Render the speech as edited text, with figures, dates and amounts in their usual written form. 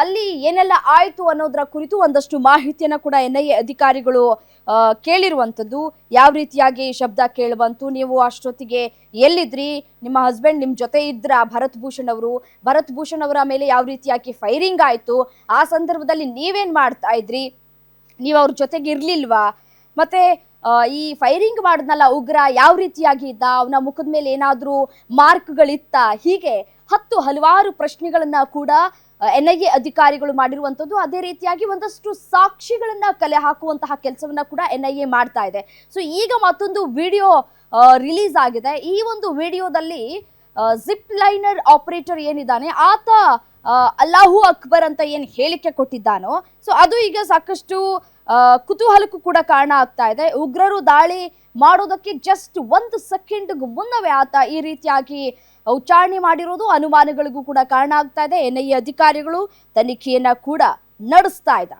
ಅಲ್ಲಿ ಏನೆಲ್ಲ ಆಯ್ತು ಅನ್ನೋದರ ಕುರಿತು ಒಂದಷ್ಟು ಮಾಹಿತಿಯನ್ನ ಕೂಡ NIA ಅಧಿಕಾರಿಗಳು ಕೇಳಿರುವಂಥದ್ದು. ಯಾವ ರೀತಿಯಾಗಿ ಶಬ್ದ ಕೇಳಿಬಂತು, ನೀವು ಅಷ್ಟೊತ್ತಿಗೆ ಎಲ್ಲಿದ್ರಿ, ನಿಮ್ಮ ಹಸ್ಬೆಂಡ್ ನಿಮ್ಮ ಜೊತೆ ಇದ್ರ ಭರತ್ ಭೂಷಣ್ ಅವರ ಮೇಲೆ ಯಾವ ರೀತಿಯಾಗಿ ಫೈರಿಂಗ್ ಆಯ್ತು, ಆ ಸಂದರ್ಭದಲ್ಲಿ ನೀವೇನ್ ಮಾಡ್ತಾ ಇದ್ರಿ, ನೀವು ಅವ್ರ ಜೊತೆಗೆ ಇರ್ಲಿಲ್ವಾ, ಮತ್ತೆ ಈ ಫೈರಿಂಗ್ ಮಾಡಿದ್ನಲ್ಲ ಉಗ್ರ ಯಾವ ರೀತಿಯಾಗಿ ಇದ್ದ, ಅವನ ಮುಖದ ಮೇಲೆ ಏನಾದ್ರೂ ಮಾರ್ಕ್ಗಳಿತ್ತ, ಹೀಗೆ ಹಲವಾರು ಪ್ರಶ್ನೆಗಳನ್ನ ಕೂಡ NIA ಅಧಿಕಾರಿಗಳು ಮಾಡಿರುವಂತದ್ದು. ಅದೇ ರೀತಿಯಾಗಿ ಒಂದಷ್ಟು ಸಾಕ್ಷಿಗಳನ್ನ ಕಲೆ ಹಾಕುವಂತಹ ಕೆಲಸವನ್ನ ಕೂಡ NIA ಮಾಡ್ತಾ ಇದೆ. ಸೊ ಈಗ ಮತ್ತೊಂದು ವಿಡಿಯೋ ರಿಲೀಸ್ ಆಗಿದೆ. ಈ ಒಂದು ವಿಡಿಯೋದಲ್ಲಿ ಜಿಪ್ ಲೈನರ್ ಆಪರೇಟರ್ ಏನಿದ್ದಾನೆ ಆತ ಅಲ್ಲಾಹು ಅಕ್ಬರ್ ಅಂತ ಏನ್ ಹೇಳಿಕೆ ಕೊಟ್ಟಿದ್ದಾನೋ, ಸೊ ಅದು ಈಗ ಸಾಕಷ್ಟು ಕುತೂಹಲಕ್ಕೂ ಕೂಡ ಕಾರಣ ಆಗ್ತಾ ಇದೆ. ಉಗ್ರರು ದಾಳಿ ಮಾಡೋದಕ್ಕೆ ಜಸ್ಟ್ 1 ಸೆಕೆಂಡ್ ಮುನ್ನವೇ ಆತ ಈ ರೀತಿಯಾಗಿ ಉಚ್ಚಾರಣೆ ಮಾಡಿರೋದು ಅನುಮಾನಗಳಿಗೂ ಕೂಡ ಕಾರಣ ಆಗ್ತಾ ಇದೆ. NIA ಅಧಿಕಾರಿಗಳು ತನಿಖೆಯನ್ನ ಕೂಡ ನಡೆಸ್ತಾ ಇದ್ದಾರೆ.